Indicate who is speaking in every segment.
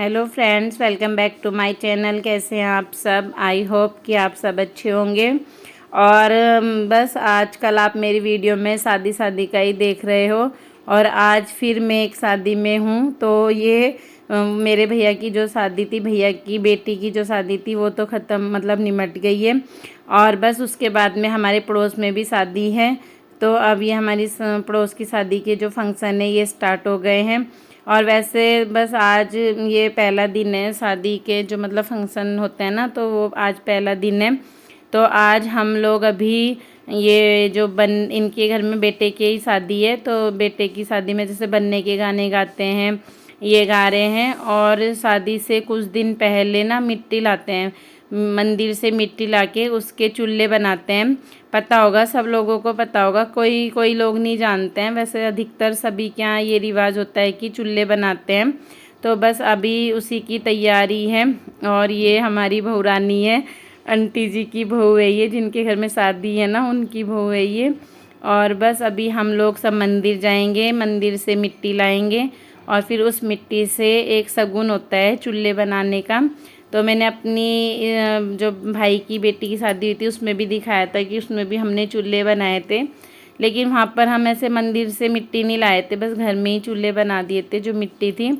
Speaker 1: Hello friends, welcome back to my channel. कैसे हैं आप सब? आई होप कि आप सब अच्छे होंगे। और बस आजकल आप मेरी वीडियो में शादी का ही देख रहे हो। और आज फिर मैं एक शादी में हूँ। तो ये मेरे भैया की जो शादी थी, भैया की बेटी की जो शादी थी, वो तो ख़त्म मतलब निमट गई है। और बस उसके बाद में हमारे पड़ोस में भी शादी है। तो अब ये हमारी पड़ोस की शादी के जो फंक्शन है ये स्टार्ट हो गए हैं। और वैसे बस आज ये पहला दिन है शादी के, जो मतलब फंक्शन होते हैं ना, तो वो आज पहला दिन है। तो आज हम लोग अभी ये जो इनके घर में बेटे की ही शादी है, तो बेटे की शादी में जैसे बनने के गाने गाते हैं, ये गा रहे हैं। और शादी से कुछ दिन पहले ना मिट्टी लाते हैं, मंदिर से मिट्टी लाके उसके चूल्हे बनाते हैं। पता होगा, सब लोगों को पता होगा, कोई कोई लोग नहीं जानते हैं। वैसे अधिकतर सभी के यहाँ ये रिवाज होता है कि चूल्हे बनाते हैं। तो बस अभी उसी की तैयारी है। और ये हमारी बहू रानी है, आंटी जी की बहू है ये, जिनके घर में शादी है ना, उनकी बहू है ये। और बस अभी हम लोग सब मंदिर जाएंगे, मंदिर से मिट्टी लाएंगे और फिर उस मिट्टी से एक शगुन होता है चूल्हे बनाने का। तो मैंने अपनी जो भाई की बेटी की शादी हुई थी उसमें भी दिखाया था कि उसमें भी हमने चूल्हे बनाए थे। लेकिन वहाँ पर हम ऐसे मंदिर से मिट्टी नहीं लाए थे, बस घर में ही चूल्हे बना दिए थे जो मिट्टी थी।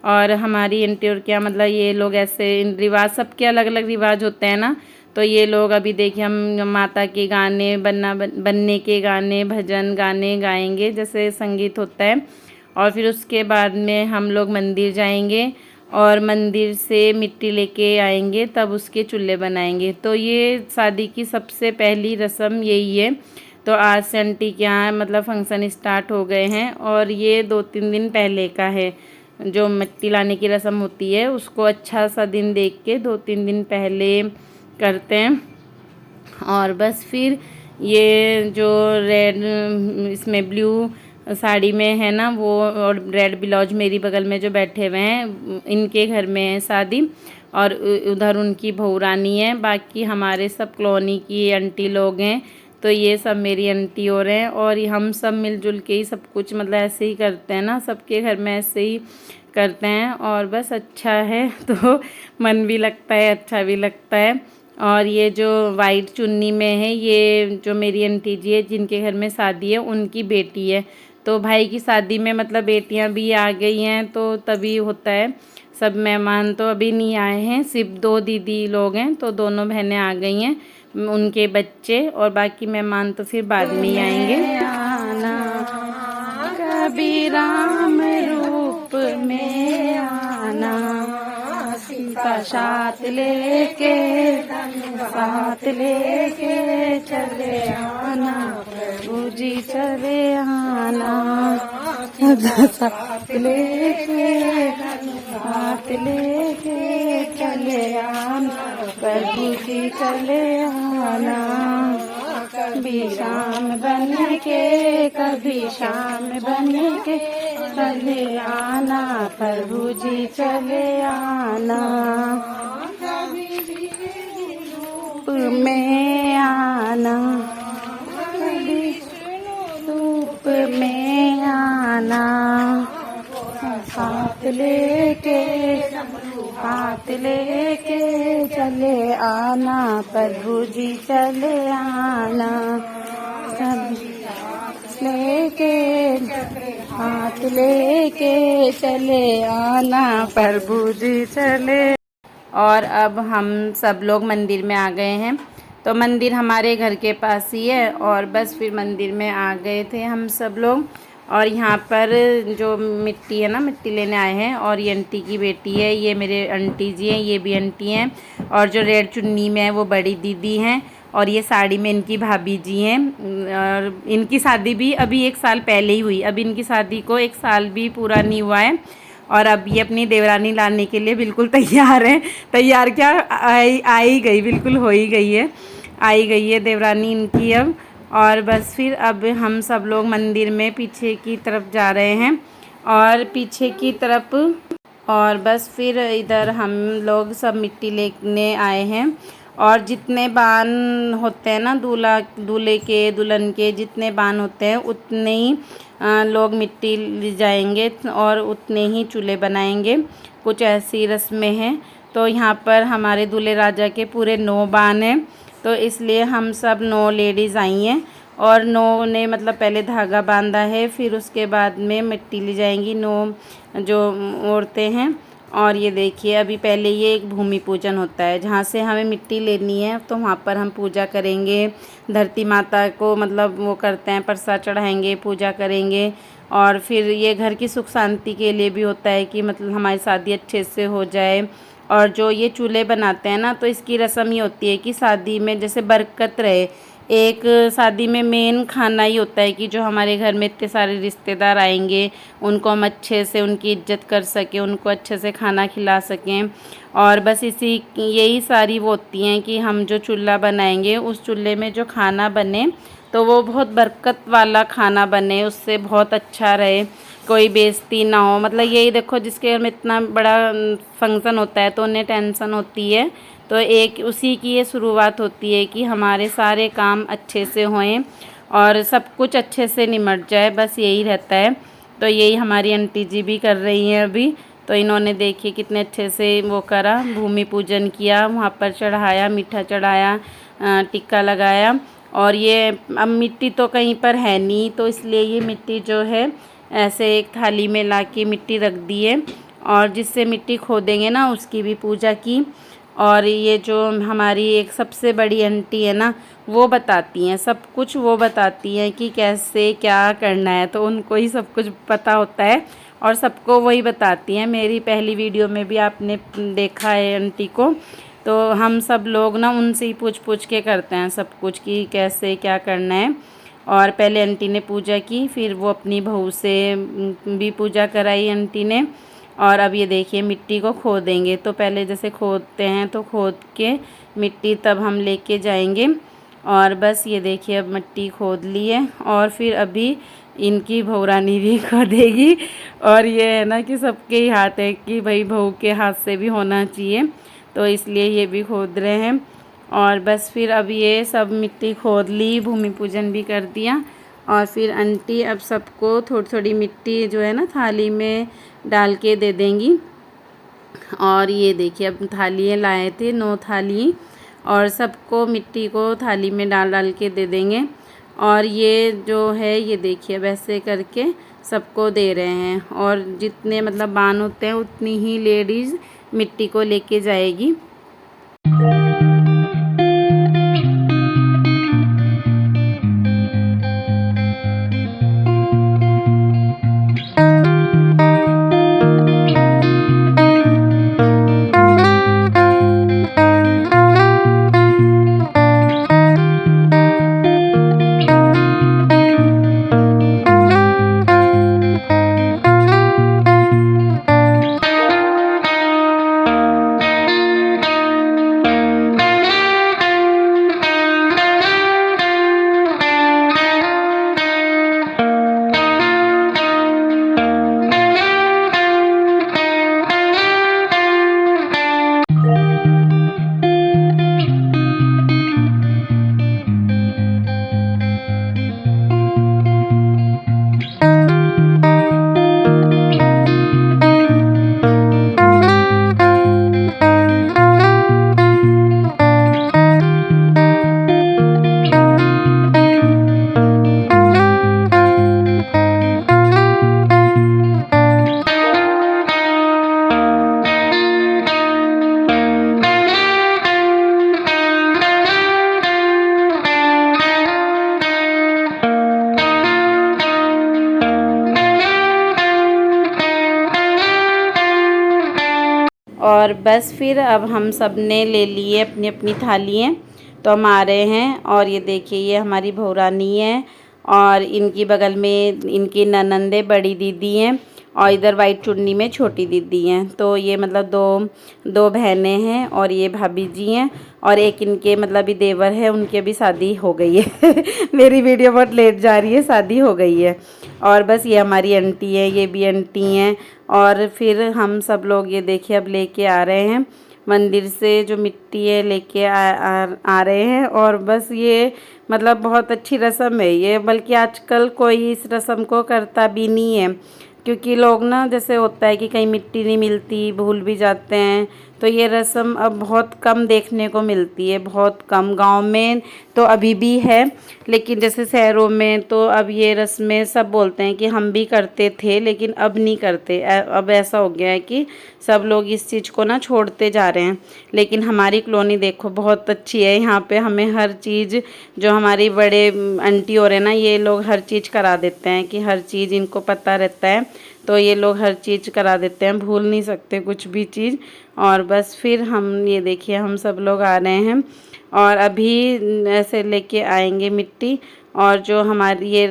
Speaker 1: और हमारी आंटी और क्या मतलब ये लोग ऐसे रिवाज, सबके अलग अलग रिवाज होते हैं ना। तो ये लोग अभी देखिए, हम माता के गाने, बनने के गाने, भजन गाने गाएंगे जैसे संगीत होता है। और फिर उसके बाद में हम लोग मंदिर जाएंगे और मंदिर से मिट्टी लेके आएंगे, तब उसके चूल्हे बनाएंगे। तो ये शादी की सबसे पहली रस्म यही है। तो आज से आंटी के यहाँ मतलब फंक्शन स्टार्ट हो गए हैं और ये 2-3 दिन पहले का है। जो मिट्टी लाने की रस्म होती है उसको अच्छा सा दिन देख के 2-3 दिन पहले करते हैं। और बस फिर ये जो रेड, इसमें ब्लू साड़ी में है ना वो, और रेड ब्लाउज मेरी बगल में जो बैठे हुए हैं, इनके घर में है शादी। और उधर उनकी बहू रानी है। बाकी हमारे सब कॉलोनी की आंटी लोग हैं। तो ये सब मेरी आंटी और हैं। और हम सब मिलजुल के ही सब कुछ मतलब ऐसे ही करते हैं ना, सबके घर में ऐसे ही करते हैं। और बस अच्छा है तो मन भी लगता है, अच्छा भी लगता है। और ये जो वाइट चुन्नी में है, ये जो मेरी आंटी जी है जिनके घर में शादी है, उनकी बेटी है। तो भाई की शादी में मतलब बेटियां भी आ गई हैं, तो तभी होता है। सब मेहमान तो अभी नहीं आए हैं, सिर्फ 2 दीदी लोग हैं, तो दोनों बहनें आ गई हैं, उनके बच्चे। और बाकी मेहमान तो फिर बाद में ही आएंगे। आना कभी राम रूप में आना, सीता साथ लेके चले आना, जी चले आना, साथ लेके चले आना, प्रभु जी चले आना। कभी शाम बन के, कभी शाम बन के चले आना, प्रभु जी चले आना। रूप में आना, रूप में आना, हाथ लेके चले आना, प्रभु जी चले आना। हाथ लेके चले आना, प्रभु जी चले। और अब हम सब लोग मंदिर में आ गए हैं। तो मंदिर हमारे घर के पास ही है। और बस फिर मंदिर में आ गए थे हम सब लोग। और यहाँ पर जो मिट्टी है ना, मिट्टी लेने आए हैं। और ये आंटी की बेटी है, ये मेरे आंटी जी हैं, ये भी आंटी हैं। और जो रेड चुन्नी में है वो बड़ी दीदी हैं। और ये साड़ी में इनकी भाभी जी हैं। और इनकी शादी भी अभी 1 साल पहले ही हुई, अभी इनकी शादी को 1 साल भी पूरा नहीं हुआ है। और अब ये अपनी देवरानी लाने के लिए बिल्कुल तैयार हैं। तैयार क्या, आ ही गई, बिल्कुल हो ही गई है, आई गई है देवरानी इनकी अब। और बस फिर अब हम सब लोग मंदिर में पीछे की तरफ जा रहे हैं, और पीछे की तरफ। और बस फिर इधर हम लोग सब मिट्टी लेने आए हैं। और जितने बान होते हैं ना, दूल्हा दूल्हे के दुल्हन के जितने बान होते हैं उतने ही लोग मिट्टी ले जाएंगे और उतने ही चूल्हे बनाएंगे। कुछ ऐसी रस्में हैं। तो यहाँ पर हमारे दूल्हे राजा के पूरे 9 बान हैं, तो इसलिए हम सब 9 लेडीज़ आई हैं और 9 ने मतलब पहले धागा बांधा है, फिर उसके बाद में मिट्टी ली जाएंगी 9 जो औरतें हैं। और ये देखिए अभी पहले ये एक भूमि पूजन होता है, जहाँ से हमें मिट्टी लेनी है तो वहाँ पर हम पूजा करेंगे। धरती माता को मतलब वो करते हैं, प्रसाद चढ़ाएंगे, पूजा करेंगे। और फिर ये घर की सुख शांति के लिए भी होता है कि मतलब हमारी शादी अच्छे से हो जाए। और जो ये चूल्हे बनाते हैं ना, तो इसकी रस्म ये होती है कि शादी में जैसे बरकत रहे। एक शादी में मेन खाना ही होता है कि जो हमारे घर में इतने सारे रिश्तेदार आएंगे उनको हम अच्छे से उनकी इज्जत कर सकें, उनको अच्छे से खाना खिला सकें। और बस यही सारी वो होती हैं कि हम जो चूल्हा बनाएंगे उस चूल्हे में जो खाना बने तो वो बहुत बरकत वाला खाना बने, उससे बहुत अच्छा रहे, कोई बेइज्जती ना हो। मतलब यही देखो जिसके घर में इतना बड़ा फंक्शन होता है तो उन्हें टेंशन होती है, तो एक उसी की ये शुरुआत होती है कि हमारे सारे काम अच्छे से होएं और सब कुछ अच्छे से निमट जाए, बस यही रहता है। तो यही हमारी आंटी जी भी कर रही हैं अभी। तो इन्होंने देखिए कितने अच्छे से वो करा, भूमि पूजन किया, वहाँ पर चढ़ाया, मीठा चढ़ाया, टिक्का लगाया। और ये अब मिट्टी तो कहीं पर है नहीं, तो इसलिए ये मिट्टी जो है ऐसे एक थाली में ला के मिट्टी रख दी है और जिससे मिट्टी खोदेंगे ना उसकी भी पूजा की। और ये जो हमारी एक सबसे बड़ी आंटी है ना, वो बताती हैं सब कुछ, वो बताती हैं कि कैसे क्या करना है, तो उनको ही सब कुछ पता होता है और सबको वही बताती हैं। मेरी पहली वीडियो में भी आपने देखा है आंटी को, तो हम सब लोग ना उनसे ही पूछ पूछ के करते हैं सब कुछ कि कैसे क्या करना है। और पहले आंटी ने पूजा की, फिर वो अपनी बहू से भी पूजा कराई आंटी ने। और अब ये देखिए मिट्टी को खोदेंगे, तो पहले जैसे खोदते हैं तो खोद के मिट्टी तब हम लेके जाएंगे। और बस ये देखिए अब मिट्टी खोद ली है और फिर अभी इनकी बहुरानी भी खोदेगी। और ये है ना कि सबके ही हाथ है कि भाई बहू के हाथ से भी होना चाहिए, तो इसलिए ये भी खोद रहे हैं। और बस फिर अब ये सब मिट्टी खोद ली, भूमि पूजन भी कर दिया। और फिर आंटी अब सबको थोड़ी थोड़ी मिट्टी जो है ना थाली में डाल के दे देंगी। और ये देखिए अब थालियाँ लाए थे 9 थाली, और सबको मिट्टी को थाली में डाल डाल के दे देंगे। और ये जो है ये देखिए वैसे करके सबको दे रहे हैं। और जितने मतलब बान होते हैं उतनी ही लेडीज़ मिट्टी को लेके जाएगी। और बस फिर अब हम सब ने ले लिए अपनी अपनी थालियाँ, तो हम आ रहे हैं। और ये देखिए ये हमारी बहुरानी है और इनकी बगल में इनकी ननंदे बड़ी दीदी हैं और इधर वाइट चुन्नी में छोटी दीदी हैं। तो ये मतलब दो बहनें हैं और ये भाभी जी हैं और एक इनके मतलब अभी देवर है, उनकी अभी शादी हो गई है मेरी वीडियो बहुत लेट जा रही है, शादी हो गई है। और बस ये हमारी आंटी है, ये भी आंटी हैं। और फिर हम सब लोग ये देखिए अब लेके आ रहे हैं मंदिर से जो मिट्टी है लेके आ रहे हैं। और बस ये मतलब बहुत अच्छी रस्म है ये, बल्कि आजकल कोई इस रस्म को करता भी नहीं है, क्योंकि लोग ना जैसे होता है कि कहीं मिट्टी नहीं मिलती, भूल भी जाते हैं। तो ये रस्म अब बहुत कम देखने को मिलती है, बहुत कम। गांव में तो अभी भी है, लेकिन जैसे शहरों में तो अब ये रस्में सब बोलते हैं कि हम भी करते थे लेकिन अब नहीं करते। अब ऐसा हो गया है कि सब लोग इस चीज़ को ना छोड़ते जा रहे हैं। लेकिन हमारी कॉलोनी देखो बहुत अच्छी है, यहाँ पे हमें हर चीज़, जो हमारी बड़े आंटी हो रहे हैं ना, ये लोग हर चीज़ करा देते हैं कि हर चीज़ इनको पता रहता है, तो ये लोग हर चीज़ करा देते हैं, भूल नहीं सकते कुछ भी चीज़। और बस फिर हम ये देखिए हम सब लोग आ रहे हैं और अभी ऐसे लेके आएंगे मिट्टी। और जो हमारी ये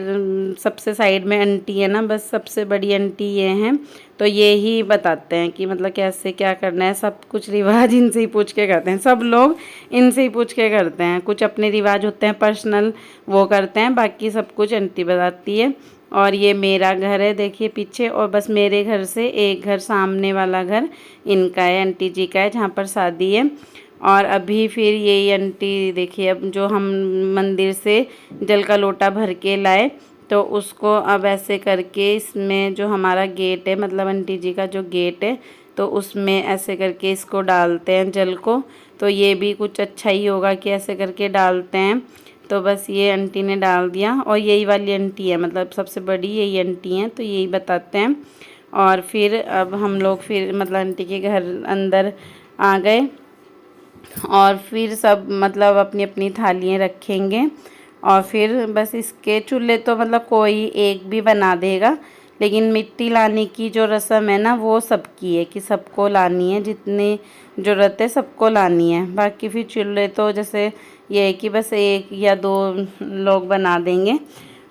Speaker 1: सबसे साइड में आंटी है ना, बस सबसे बड़ी आंटी ये हैं, तो ये ही बताते हैं कि मतलब कैसे क्या करना है। सब कुछ रिवाज इनसे ही पूछ के करते हैं, सब लोग इनसे ही पूछ के करते हैं। कुछ अपने रिवाज होते हैं पर्सनल, वो करते हैं, बाकी सब कुछ आंटी बताती है। और ये मेरा घर है देखिए पीछे, और बस मेरे घर से एक घर सामने वाला घर इनका है, आंटी जी का है, जहाँ पर शादी है। और अभी फिर यही आंटी देखिए, अब जो हम मंदिर से जल का लोटा भर के लाए, तो उसको अब ऐसे करके इसमें जो हमारा गेट है, मतलब आंटी जी का जो गेट है, तो उसमें ऐसे करके इसको डालते हैं जल को। तो ये भी कुछ अच्छा ही होगा कि ऐसे करके डालते हैं। तो बस ये आंटी ने डाल दिया, और यही वाली आंटी है, मतलब सबसे बड़ी यही आंटी हैं, तो यही बताते हैं। और फिर अब हम लोग फिर मतलब आंटी के घर अंदर आ गए, और फिर सब मतलब अपनी अपनी थालियाँ रखेंगे। और फिर बस इसके चूल्हे तो मतलब कोई एक भी बना देगा, लेकिन मिट्टी लाने की जो रस्म है ना, वो सबकी है कि सबको लानी है, जितनी ज़रूरत है सबको लानी है। बाकी फिर चूल्हे तो जैसे ये है कि बस एक या दो लोग बना देंगे।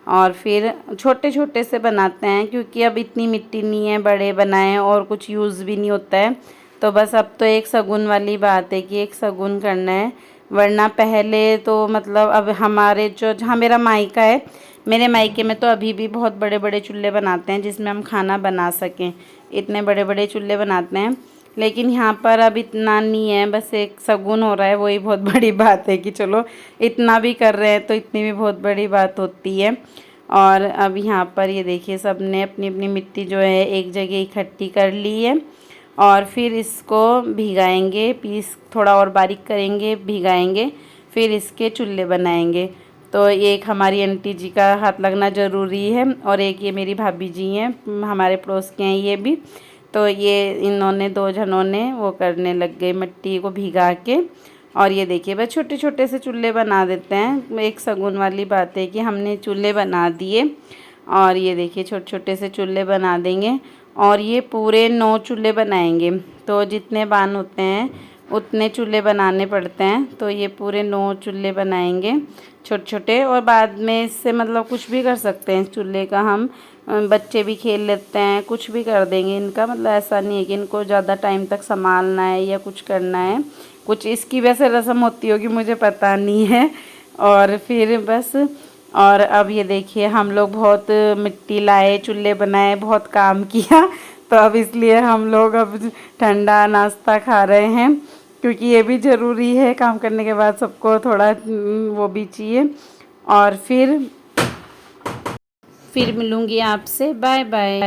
Speaker 1: और फिर छोटे छोटे से बनाते हैं, क्योंकि अब इतनी मिट्टी नहीं है, बड़े बनाएं और कुछ यूज़ भी नहीं होता है। तो बस अब तो एक शगुन वाली बात है कि एक शगुन करना है, वरना पहले तो मतलब अब हमारे जो जहाँ मेरा मायका है, मेरे मायके में तो अभी भी बहुत बड़े बड़े चूल्हे बनाते हैं जिसमें हम खाना बना सकें, इतने बड़े बड़े चूल्हे बनाते हैं। लेकिन यहाँ पर अब इतना नहीं है, बस एक शगुन हो रहा है, वही बहुत बड़ी बात है कि चलो इतना भी कर रहे हैं तो इतनी भी बहुत बड़ी बात होती है। और अब यहाँ पर ये देखिए सब ने अपनी अपनी मिट्टी जो है एक जगह इकट्ठी कर ली है, और फिर इसको भिगाएंगे, पीस थोड़ा और बारीक करेंगे, भिगाएंगे, फिर इसके चूल्हे बनाएंगे। तो एक हमारी आंटी जी का हाथ लगना ज़रूरी है, और एक ये मेरी भाभी जी हैं, हमारे पड़ोस के हैं ये भी। तो ये इन्होंने दो जनों ने वो करने लग गए, मिट्टी को भिगा के। और ये देखिए बस छोटे छोटे से चूल्हे बना देते हैं। एक शगुन वाली बात है कि हमने चूल्हे बना दिए, और ये देखिए छोटे छोटे से चूल्हे बना देंगे। और ये पूरे 9 चूल्हे बनाएंगे, तो जितने बान होते हैं उतने चूल्हे बनाने पड़ते हैं। तो ये पूरे 9 चूल्हे बनाएंगे छोटे छोटे, और बाद में इससे मतलब कुछ भी कर सकते हैं इस चूल्हे का हम, बच्चे भी खेल लेते हैं, कुछ भी कर देंगे इनका। मतलब ऐसा नहीं है कि इनको ज़्यादा टाइम तक संभालना है या कुछ करना है, कुछ इसकी वैसे रस्म होती होगी, मुझे पता नहीं है। और फिर बस, और अब ये देखिए हम लोग बहुत मिट्टी लाए, चूल्हे बनाए, बहुत काम किया, तो अब इसलिए हम लोग अब ठंडा नाश्ता खा रहे हैं, क्योंकि ये भी ज़रूरी है, काम करने के बाद सबको थोड़ा वो भी चाहिए। और फिर मिलूँगी आपसे, बाय बाय।